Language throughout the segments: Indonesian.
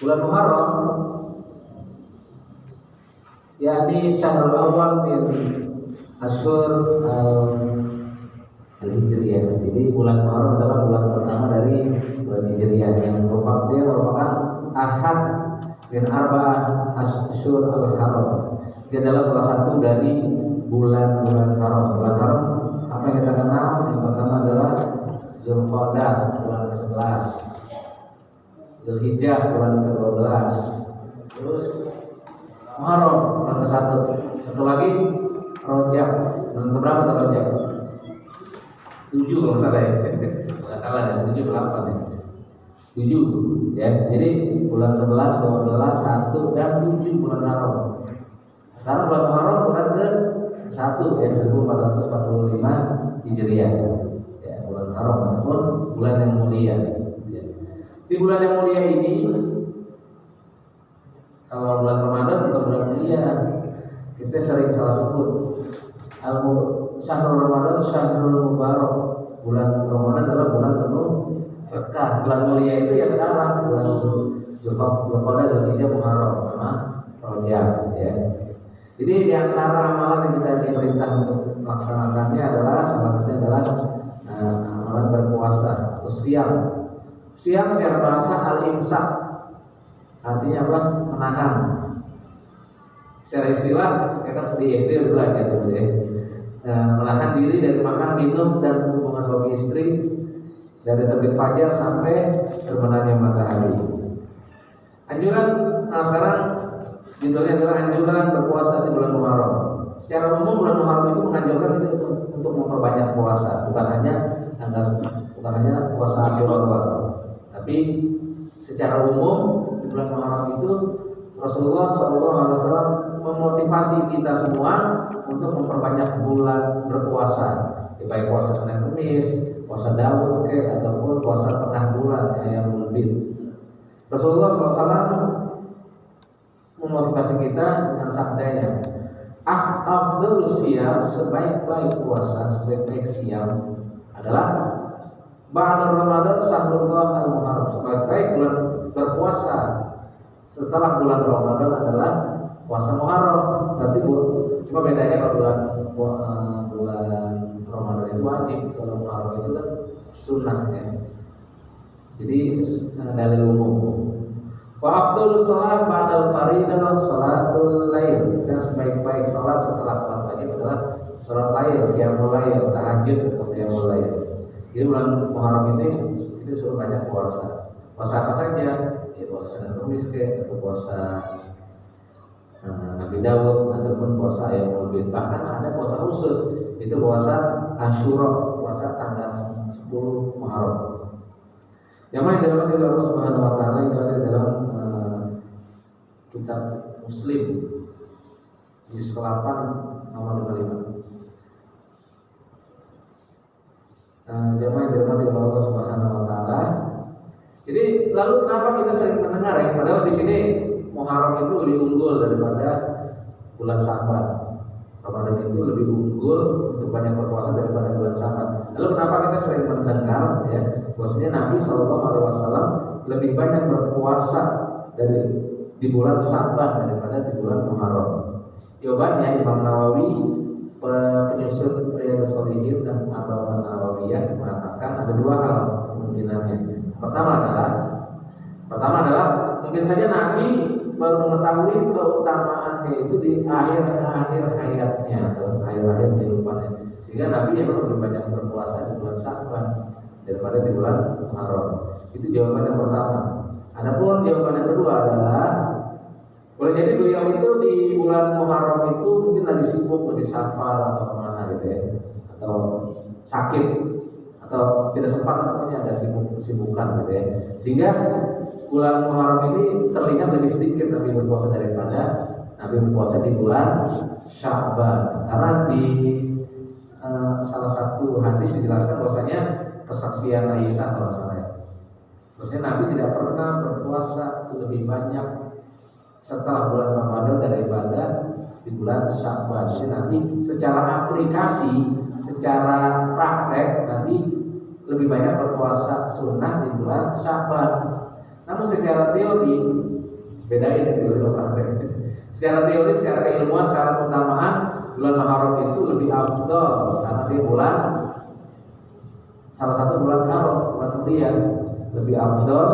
Bulan Muharram yakni syahrul awal min asyhur al-hijriyah. Jadi bulan Muharram adalah bulan pertama dari bulan Hijriyah yang merupakan ahad min arba'ah asyhur al-haram. Dia adalah salah satu dari bulan-bulan haram. Bulan haram apa yang kita kenal? Yang pertama adalah Zulqa'dah bulan ke-11, Zulhijjah bulan ke-12, terus Muharram bulan ke-1, satu lagi Rajab bulan keberapa tuh Rajab? 7 kalau salah ya, nggak salah ya, 7 ke 8 ya, 7 ya. Jadi bulan 11, 12, 1 dan 7 bulan haram. Sekarang bulan Muharram bulan ke-1 ya, 1445 Hijriah ya, bulan haram ataupun bulan yang mulia ya. Di bulan yang mulia ini, kalau bulan Ramadan bukan bulan mulia, kita sering salah sebut Syahrul Ramadan, Syahrul Mubarak. Bulan Ramadan adalah bulan penuh berkah. Bulan mulia itu ya sekarang, bulan Zulqa'dah, Zulhijjah, Muharram sama Rajab ya. Jadi di antara amalan yang kita diperintah untuk melaksanakannya adalah salah satunya adalah amalan berpuasa atau siam. Siam secara bahasa al-imsak, artinya apa? Menahan. Secara istilah ya kan di istilah gitu ya. Menahan diri dari makan, minum dan hubungan suami istri dari terbit fajar sampai terbenamnya matahari. Anjuran sekarang judulnya adalah anjuran berpuasa di bulan Muharram. Secara umum bulan Muharram itu menganjurkan kita untuk memperbanyak puasa, bukan hanya puasa Asyura, tapi secara umum di bulan Muharram itu Rasulullah SAW memotivasi kita semua untuk memperbanyak bulan berpuasa, baik puasa Senin Kamis, puasa Daud ataupun puasa tengah bulan yang lebih. Rasulullah SAW memotivasi kita dengan sabdanya, afdhalus siyam, sebaik-baik puasa, sebaik-baik siam adalah ba'da Ramadan syahrullah al-Muharram. Sebaik-baik bulan berpuasa setelah bulan Ramadan adalah puasa Muharram. Berarti cuma bedanya kalau bulan Ramadan itu wajib, kalau Muharram itu kan sunnah ya. Jadi dalil umum. Wa afdhalus shalah ba'dal faridah salatul lail. Dan sebaik-baik salat setelah salat wajib adalah salat lail, qiyamul lail, tahajud atau qiyamul lail. Jadi bulan Muharram ini kita suruh banyak puasa. Puasa apa saja? Ya puasa Senin Kamis atau puasa Nabi Daud ataupun puasa Ayyamul Bid. Bahkan ada puasa khusus, itu puasa Asyura, puasa tanggal 10 Muharram. Yang mana dirahmati oleh Allah Subhanahu wa taala itu ada dalam kitab Muslim juz 8 nomor 55. Jamaah yang dirahmati oleh Allah Subhanahu wa taala. Jadi lalu kenapa kita sering mendengar ya, padahal di sini Muharram itu lebih unggul daripada bulan Sya'ban. Ramadan itu lebih unggul untuk banyak berpuasa daripada bulan Sya'ban. Lalu kenapa kita sering mendengar ya, bahwasanya Nabi SAW lebih banyak berpuasa di bulan Sya'ban daripada di bulan Muharram? Jawabannya Imam Nawawi, penyusun Riyadhus Shalihin dan Arba'un Nawawiyah mengatakan ada dua hal kemungkinannya. Pertama adalah mungkin saja Nabi baru mengetahui keutamaannya itu di akhir-akhir hayatnya atau akhir-akhir kehidupannya, sehingga Nabi yang lebih banyak berpuasa di bulan Sya'ban daripada di bulan Muharram. Itu jawaban yang pertama. Adapun jawaban yang kedua adalah boleh jadi beliau itu di bulan Muharram itu mungkin lagi sibuk, lagi safar atau kemana gitu ya, atau sakit atau tidak sempat, namanya ada kesibukan gitu ya, sehingga bulan Muharram ini terlihat lebih sedikit Nabi berpuasa daripada Nabi berpuasa di bulan Sya'ban. Karena di salah satu hadis dijelaskan bahwasanya kesaksian Aisyah kalau salah ya, maksudnya Nabi tidak pernah berpuasa lebih banyak setelah bulan Ramadan daripada di bulan Sya'ban. Jadi Nabi secara aplikasi, secara praktek Nabi lebih banyak berpuasa sunnah di bulan Sya'ban. Namun secara teori bedain teori sama praktek. Secara teori, secara keilmuan, secara keutamaan bulan Muharram itu lebih afdal karena dia bulan salah satu bulan haram, bulan mulia, lebih afdal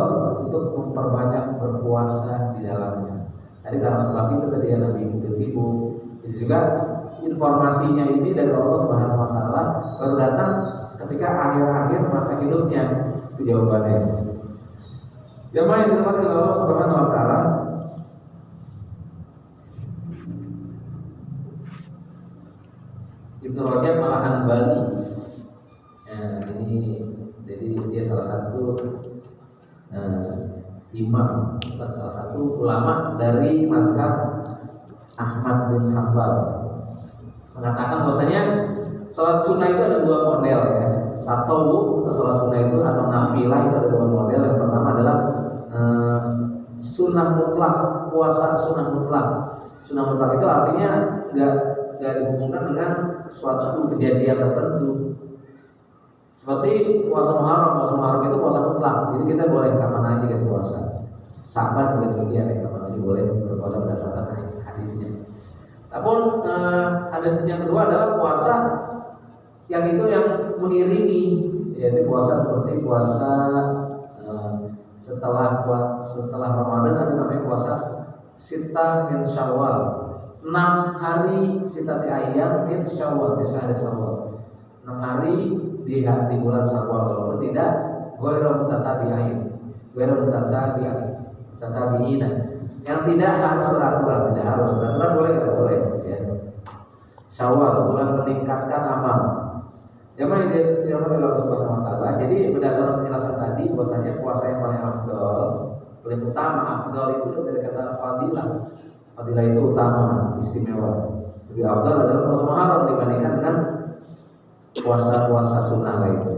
untuk memperbanyak berpuasa di dalamnya. Jadi karena sebab itu tadi yang Nabi mungkin sibuk. Itu juga informasinya ini dari Allah Subhanahu Wa Taala baru datang ketika akhir-akhir masa hidupnya. Itu jawabannya. Jamaah yang dirahmati Allah Subhanahu Wa Taala. Ibnu Rajab Al-Hanbali. Ini jadi dia salah satu imam dan salah satu ulama dari mazhab Ahmad bin Hanbal, mengatakan bahwasanya sholat sunnah itu ada dua model ya. Tatawwu atau sholat sunnah itu atau nafilah itu ada dua model. Yang pertama adalah sunnah mutlak, puasa sunnah mutlak. Sunnah mutlak itu artinya nggak dihubungkan dengan suatu kejadian tertentu. Seperti puasa Muharram itu puasa mutlak. Jadi kita boleh kapan aja kita puasa. Sabar juga demikian ya, kapan aja boleh berpuasa berdasarkan hadisnya. Namun ada yang kedua adalah puasa yang itu yang mengiringi, yaitu puasa seperti puasa setelah Ramadan ada namanya puasa Sittah min Syawal. 6 hari sitati ayyam min Syawal, bisa ada Syawal. 6 hari di bulan Syawal, walaupun tidak ghairu mutatabi'ina, yang tidak harus beraturan, boleh tidak boleh ya. Syawal bulan meningkatkan amal. Yang mana dirahmati Allah Subhanahu Wa Taala. Jadi berdasarkan penjelasan tadi, bahwasanya puasa yang paling afdal, paling utama, afdal itu dari kata fadilah. Fadilah itu utama, istimewa. Lebih afdal adalah puasa Muharram dibandingkan dengan puasa-puasa sunnah lainnya.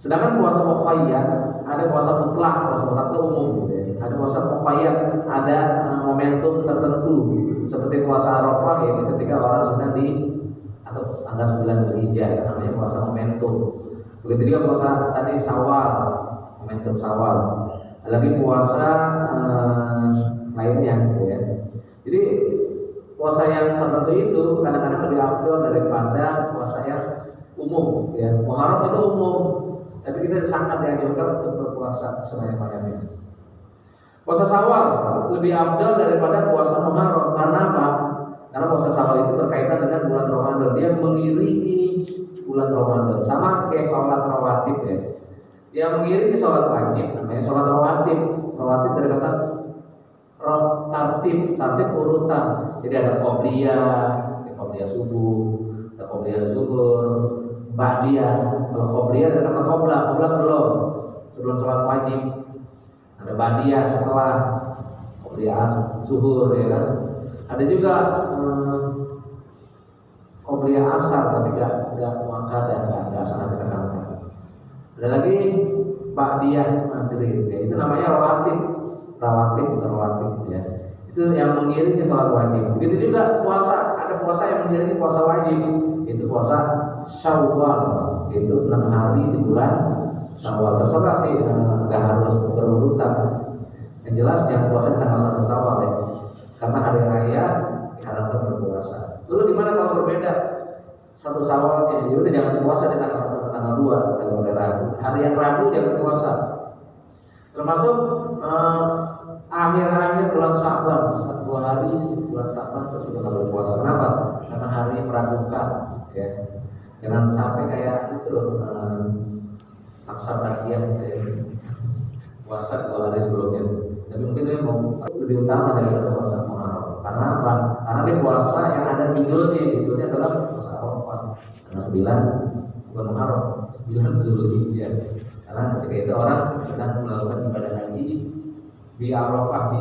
Sedangkan puasa muqayyad, ada puasa mutlak itu umum gitu ya. Ada puasa muqayyad, ada momentum tertentu seperti puasa Arafah, yaitu ketika orang sedang di atau tanggal 9 Zulhijjah, namanya puasa momentum. Begitu juga puasa tadi Syawal, momentum Syawal. Ada lagi puasa lainnya gitu ya. Jadi puasa yang tertentu itu kadang-kadang lebih afdal daripada puasa yang umum ya. Muharram itu umum, tapi kita sangat dianjurkan untuk berpuasa sebanyak-banyaknya. Puasa Syawal lebih afdal daripada puasa Muharram. Karena apa? Karena puasa Syawal itu berkaitan dengan bulan Ramadan. Dia mengiringi bulan Ramadan, sama kayak sholat rawatib ya. Dia mengiringi sholat wajib, namanya sholat rawatib. Rawatib dari kata tartib urutan. Jadi ada qobliyah subuh, ada qobliyah zuhur, ba'diyah. Kalau qobliyah ada kata qoblah sebelum sholat wajib. Ada ba'diyah setelah qobliyah zuhur ya kan. Ada juga qobliyah asar, tapi enggak muakkadah, enggak sangat ditekankan. Ada lagi ba'diyah maghrib ya. Itu namanya rawatib ya. Itu yang mengiringi sholat wajib. Begitu juga puasa, ada puasa yang mengiringi puasa wajib. Itu puasa Syawal, itu 6 hari di bulan Syawal. Terserah sih, nggak harus berurutan. Yang jelas jangan puasa di tanggal 1 Syawal ya, karena hari raya diharapkan berpuasa. Lalu di mana kalau berbeda 1 Syawal ya udah jangan puasa di tanggal 1 atau tanggal 2, kalau boleh Rabu. Hari yang Rabu jangan puasa. Termasuk akhir-akhir bulan Sya'ban, 1-2 hari bulan Sya'ban terus sudah boleh puasa. Kenapa? Karena hari meragukan ya. Jangan sampai kayak itu paksa bagian ya. Puasa 2 hari sebelumnya. Tapi mungkin dia mau lebih utama daripada puasa Muharram. Karena apa? Karena dia puasa yang ada judulnya adalah puasa Arafah. Tanggal 9 bukan Muharram, 9 Zulhijjah. Karena ketika itu orang sedang melakukan ibadah haji di Arafah.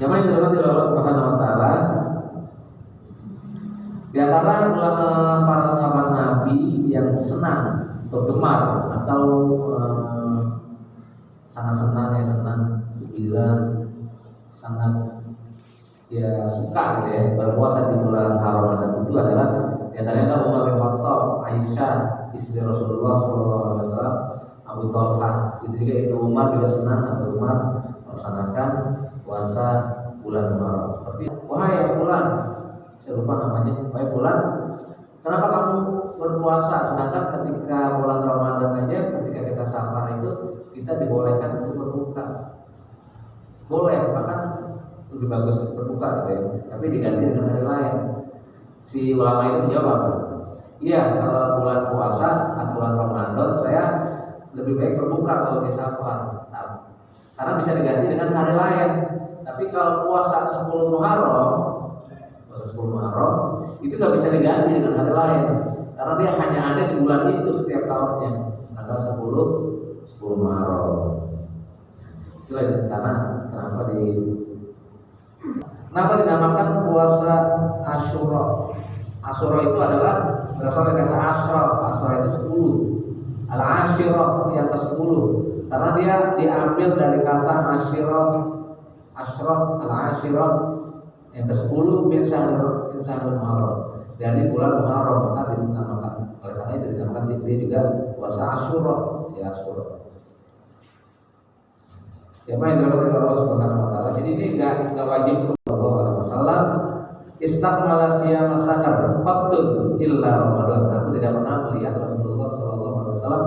Yang yang dirahmati Allah Subhanahu Wa Taala, di antara para sahabat Nabi yang senang atau gemar atau sangat senang, gembira, sangat ya suka gitu ya berpuasa di bulan Ramadan itu adalah di antaranya Umar bin Khattab, Aisyah istri Rasulullah SAW, Abu Thalha. Itu juga Ibnu Umar juga senang atau Umar melaksanakan puasa bulan Muharram. Seperti wahai fulan, saya lupa namanya, wahai fulan, kenapa kamu berpuasa sedangkan ketika bulan Ramadan aja ketika kita safar itu kita dibolehkan untuk berbuka. Boleh, bahkan lebih bagus berbuka gitu ya. Tapi diganti dengan hari lain. Si ulama itu menjawab apa? Iya, kalau bulan puasa atau bulan Ramadan saya lebih baik berbuka kalau di safar. Nah, karena bisa diganti dengan hari lain. Tapi kalau puasa 10 Muharram, itu nggak bisa diganti dengan hari lain. Karena dia hanya ada di bulan itu setiap tahunnya, tanggal 10 Muharram. Itulah karena kenapa dinamakan puasa Asyura. Asyura itu adalah berasal dari kata Asyra. Asyra itu 10. Al-Asyirah yang ke-10. Karena dia diambil dari kata Asyirah, Al-Asyirah yang ke-10 bin Syahrul Muharram. Dari bulan Muharram maka dinamakan. Oleh karena itu dinamakan dia juga puasa Asyura, ya Asyura. Ya, yang dirahmati Allah Subhanahu wa taala. Jadi ini enggak wajib sallallahu alaihi wasallam istakmala siyama sahar qattun illa Ramadan. Aku tidak pernah melihat Rasulullah sallallahu alaihi wasallam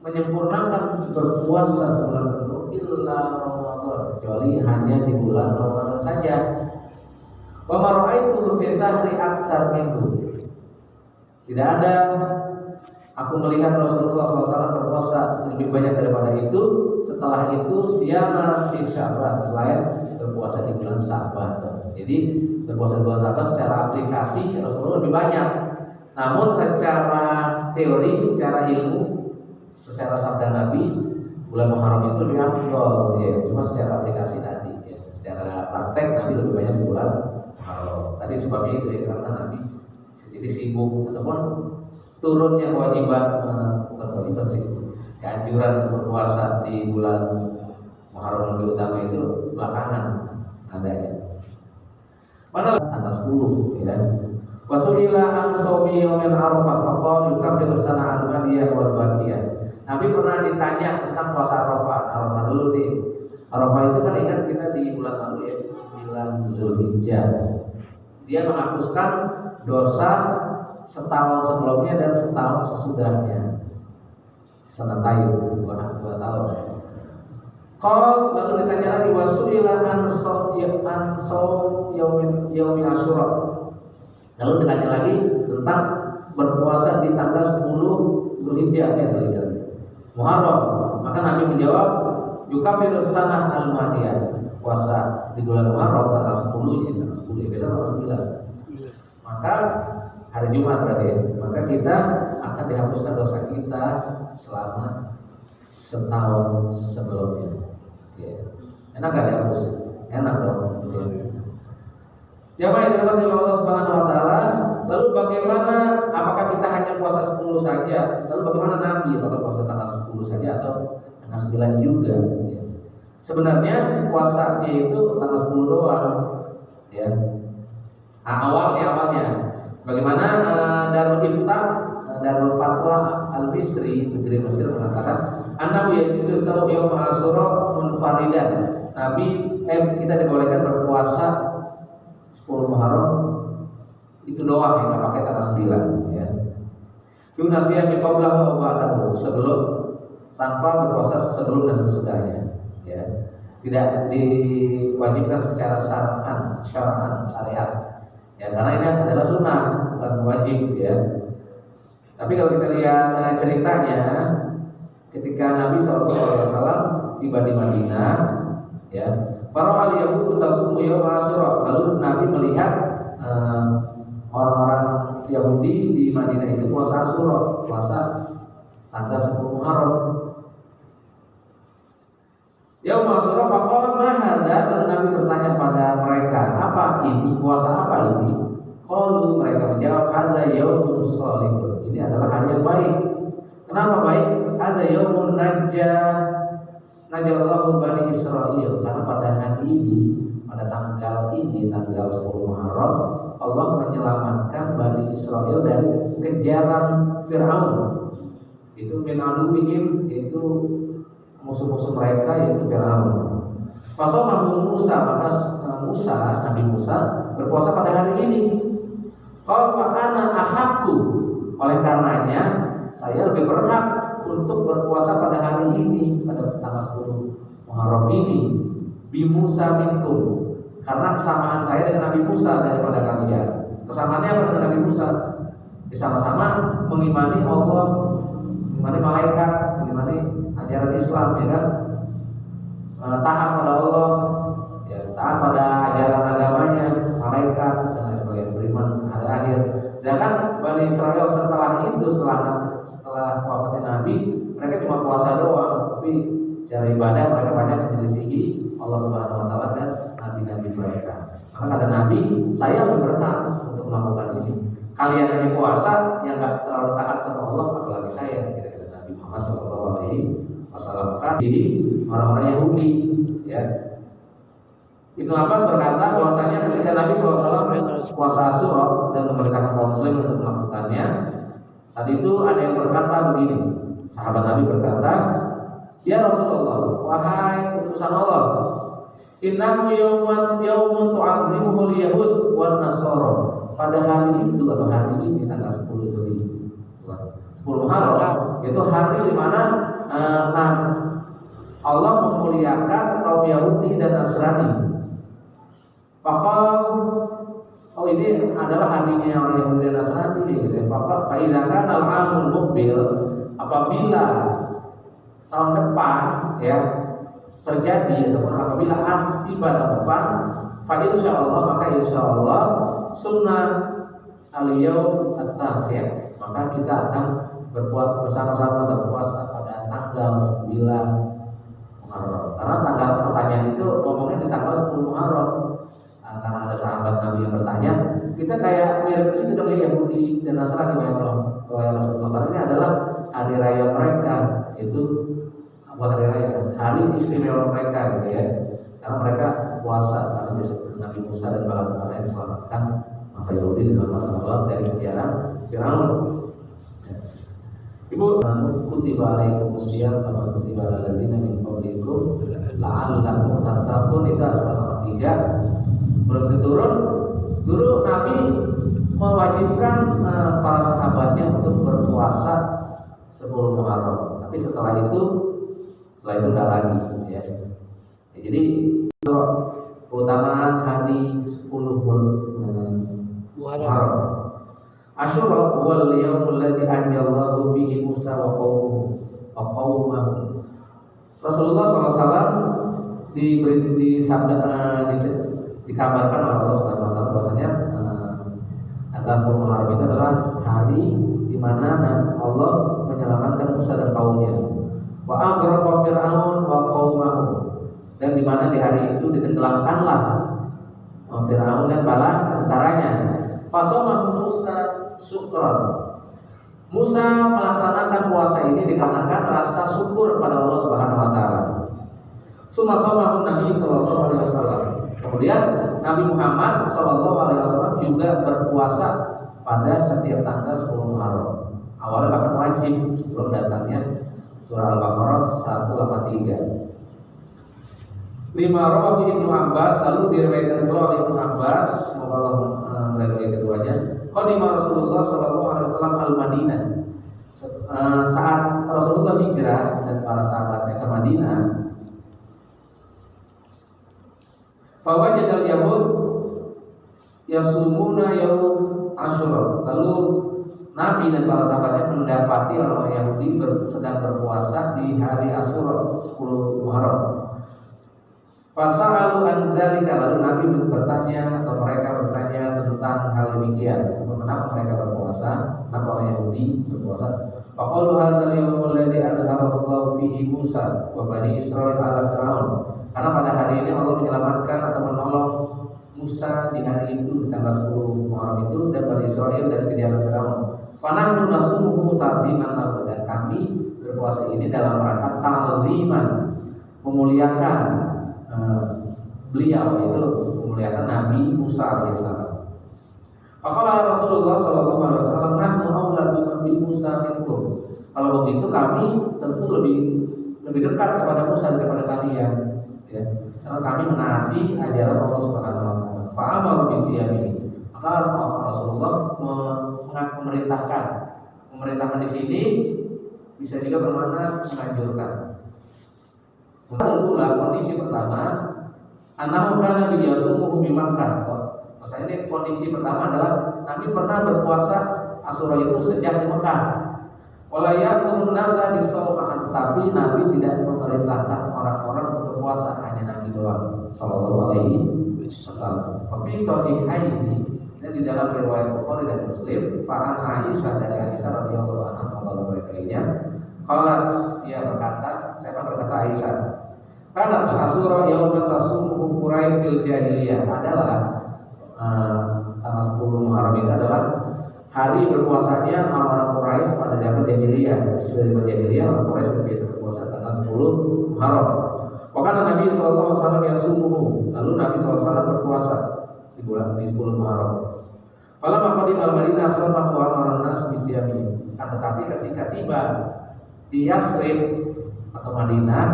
menyempurnakan berpuasa sebulan penuh illa Ramadan, kecuali hanya di bulan Ramadan saja. Wa ma ra'aitu fi sahri aktsar minhu. Tidak ada aku melihat Rasulullah SAW berpuasa lebih banyak daripada itu. Setelah itu siyama fi Sya'ban, selain berpuasa di bulan Sya'ban. Jadi berpuasa di bulan Sya'ban secara aplikasi Rasulullah lebih banyak. Namun secara teori, secara ilmu, secara sabda Nabi, bulan Muharram itu lebih afdal, ya. Cuma secara aplikasi tadi, ya. Secara praktek Nabi lebih banyak di bulan Muharram. Tadi sebabnya itu ya, karena Nabi jadi sibuk ataupun turunnya kewajiban, bukan kewajiban sih, anjuran untuk berpuasa di bulan Muharram lebih utama itu belakangan adanya. Mana tanggal 10 ya. Wasulila an sawmi yaumil Arafah faqala yukaffiru sana al-madiyah wal baqiyah. Nabi pernah ditanya tentang puasa Arafah. Arafah dulu nih. Arafah itu kan ingat kita di bulan lalu ya, 9 Zulhijjah. Dia menghapuskan dosa setahun sebelumnya dan setahun sesudahnya. Sanatayu 2 tahun. Qal lalu ditanya lagi wasuila an yaumi Asyura. Lalu ditanya lagi tentang berpuasa di tanggal 10 Zulhijjah Muharram. Maka Nabi menjawab yukafiru sanah al-madiyah. Puasa di bulan Muharram tanggal 10 ya, tanggal 10 ya, besok tanggal 9. Maka hari Jumat berarti ya. Maka kita akan dihapuskan dosa kita selama setahun sebelumnya. Ya. Enak gak dihapus? Enak dong. Ya. Jamaah yang dirahmati Allah Subhanahu wa taala, lalu bagaimana, apakah kita hanya puasa 10 saja? Lalu bagaimana Nabi, apakah puasa tanggal 10 saja atau tanggal 9 juga? Ya. Sebenarnya puasanya itu tanggal 10 doang. Ya. Awalnya. Bagaimana Darul Ifta, Darul Fatwa Al-Misri, negeri Mesir mengatakan, "Annahu yajuzu shaum yaum Asyura munfaridan." Kita dibolehkan berpuasa 10 Muharram itu doang yang nggak pakai tanggal 9 ya. Yunasiya min qablahu wa ba'dahu, sebelum, tanpa berpuasa sebelum dan sesudahnya ya. Tidak diwajibkan secara syariat ya, karena ini adalah sunnah bukan wajib ya. Tapi kalau kita lihat ceritanya ketika Nabi SAW tiba di Madinah ya, para al-Yahud tasumu yaum Asyura. Lalu Nabi melihat orang-orang Yahudi di Madinah itu puasa Asyura, puasa tanggal 10 Muharram. Yaum Asyura faqala ma hadza? Lalu Nabi bertanya pada mereka, apa ini? Puasa apa ini? Qalu, mereka menjawab, hadza yaumun shalih. Ini adalah hari yang baik. Kenapa baik? Hadza yaumun najallahu Bani Israil, karena pada hari ini, pada tanggal ini, tanggal 10 Muharram, Allah menyelamatkan Bani Israil dari kejaran Fir'aun. Itu min aduwihim yaitu musuh-musuh mereka yaitu Firaun. Fasamahu Musa, maka Nabi Musa berpuasa pada hari ini. Qala fa ana ahaqu, oleh karenanya saya lebih berhak untuk berpuasa pada hari ini, pada tanggal 10 Muharram ini, bi Musa minkum, karena kesamaan saya dengan Nabi Musa daripada kalian. Kesamaannya apa dengan Nabi Musa? Sama-sama mengimani Allah, mengimani malaikat, mengimani ajaran Islam, ya kan? Taat pada Allah, ya, taat pada ajaran agamanya, malaikat dan lain sebagainya, beriman hari akhir. Sedangkan Bani Israel setelah itu, setelah wafatnya Nabi, mereka cuma puasa doang, tapi secara ibadah mereka banyak menyelisihi Allah Subhanahu Wa Taala dan nabi-nabi mereka. Maka kata Nabi, saya lebih berhak untuk melakukan ini. Kalian yang puasa yang nggak terlalu taat sama Allah, apalagi saya, kata Nabi Muhammad SAW. Jadi orang-orang Yahudi, ya. Ibnu Abbas berkata bahwasanya ketika Nabi SAW puasa Asyura dan memerintahkan kaum muslim untuk melakukannya, saat itu ada yang berkata begini, sahabat Nabi berkata, ya Rasulullah, wahai utusan Allah, innahu yaumun tu'azzimuhu al-yahud wan nasara. Pada hari itu atau hari ini tanggal 10 Muharram, itu hari di mana Allah memuliakan kaum Yahudi dan Nasrani. Oh ini adalah harinya orang Yahudi dan Nasrani ini, gitu ya. Fa idza kana al-'amul muqbil, apabila tahun depan ya terjadi ataupun apabila tiba tahun depan, fa insyaallah, maka insyaallah sunnah al-yaum at-tasi', maka kita akan bersama-sama berpuasa pada tanggal 9 Muharram. Karena tanggal pertanyaan itu ngomongnya di tanggal 10 Muharram. Karena ada sahabat Nabi yang bertanya, kita kayak mirip itu dong ya Yahudi dan Nasrani ya Rasulullah. Karena ini adalah hari raya mereka, itu hari raya, hari istimewa mereka, gitu ya. Karena mereka puasa, karena disebut Nabi Musa dan bala-bala yang diselamatkan bangsa Yahudi, diselamatkan Allah dari kejaran Firaun. Ibu, kutiba alaikumus syiyam kama kutiba alal ladzina min qablikum la'allakum tattaqun, itu harus pasal 3. Sebelum itu turun Nabi mewajibkan para sahabatnya untuk berpuasa 10 Muharram. Tapi setelah itu enggak lagi, ya. Jadi keutamaan hari 10 Muharram. Asyura wal yaumul ladzi anjallahu bihi Musa wa qaumahu. Rasulullah SAW dikabarkan oleh Allah Subhanahu Wa Taala bahwasanya tanggal 10 Muharram itu adalah hari di mana Allah menyelamatkan Musa dan kaumnya. Wa aghraqa Fir'aun wa qaumahu, dan di mana di hari itu ditenggelamkanlah Fir'aun dan bala tentaranya. Fasamahu Musa syukran. Musa melaksanakan puasa ini dikarenakan rasa syukur pada Allah Subhanahu Wa Taala. Sumasamahu Nabi Sallallahu Alaihi Wasallam. Kemudian Nabi Muhammad SAW juga berpuasa pada setiap tanggal 10 Muharram. Awalnya bahkan wajib sebelum datangnya surah Al-Baqarah 183. 5 rawahu Ibnu Abbas, lalu diriwayatkan pula oleh Ibnu Abbas, semoga Allah meridhai keduanya. Qadima Rasulullah SAW al-Madinah. Saat Rasulullah hijrah dan para sahabatnya ke Madinah, fawajadal yahud yasumuna yaum Asyura. Lalu Nabi dan para sahabatnya mendapati orang Yahudi sedang berpuasa di hari Asyura 10 Muharram. Fasa'alu an dzalika, lalu Nabi bertanya atau mereka bertanya tentang hal demikian. Kenapa mereka berpuasa? Kenapa orang Yahudi berpuasa? Faqalu hadzal yaumul ladzi azharahu Allahu fihi Musa wa bani Israil ala Fir'aun. Karena pada hari ini Allah menyelamatkan atau menolong Musa di hari itu, di tanggal 10 Muharram itu, dan Bani Israil dari kejaran Firaun. Fanahnu nasumuhu ta'ziman lahu, dan kami berpuasa ini dalam rangka ta'ziman, memuliakan beliau, itu memuliakan Nabi Musa alaihissalam. Faqala Rasulullah sallallahu alaihi wasallam, nahnu aula bi Musa minkum. Kalau begitu kami tentu lebih dekat kepada Musa daripada kalian, ya. Karena kami menaati ajaran Allah Subhanahu wa taala. Fa amaru bisyami. Maka Rasulullah memerintahkan di sini bisa juga bermakna menganjurkan. Pula kondisi pertama, anahu kana biyasumuhu bi Makkah. Maksudnya ini kondisi pertama adalah Nabi pernah berpuasa Asyura itu sejak di Mekah. Walayakun nasa bisawm, akan tetapi Nabi tidak memerintahkan orang-orang untuk berpuasa, hanya Nabi doang sallallahu alaihi wasallam. Tapi sahihaini, dan di dalam riwayat Bukhari dan Muslim, Fa'an Aisyah dari Aisyah radhiyallahu anha sallallahu alaihi qalat, dia berkata, siapa berkata Aisyah? Kanat Asyura yauman tasumuhu Quraisy bil jahiliyah, adalah tanggal 10 Muharram itu adalah hari berpuasanya orang-orang Quraisy pada zaman jahiliyah. Dari jahiliyah orang Quraisy biasa berpuasa tanggal 10 Muharram. Wakana Nabi sallallahu alaihi wasallam yasumuhu, lalu Nabi sallallahu alaihi wasallam berpuasa di 10 Muharram. Falamma qadima al-Madinah sallallahu alaihi wasallam bisyami. Tetapi ketika tiba di Yathrib atau Madinah,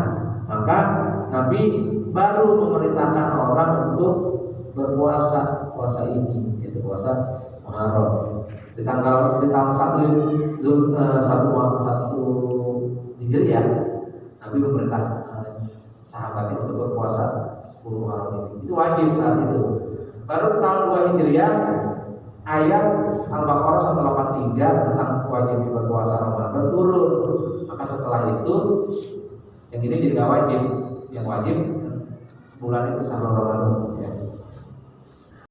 maka Nabi baru memerintahkan orang untuk berpuasa ini, yaitu puasa Muharram. Di tahun 1 Hijriah, Nabi memerintah sahabatnya untuk berpuasa 10 Muharram ini. Itu wajib saat itu. Baru tahun 2 Hijriah, ayat Al-Baqarah 183 tentang wajib berpuasa Ramadan turun. Maka setelah itu yang ini jadi nggak wajib. Yang wajib sebulan itu sahur Ramadan, ya.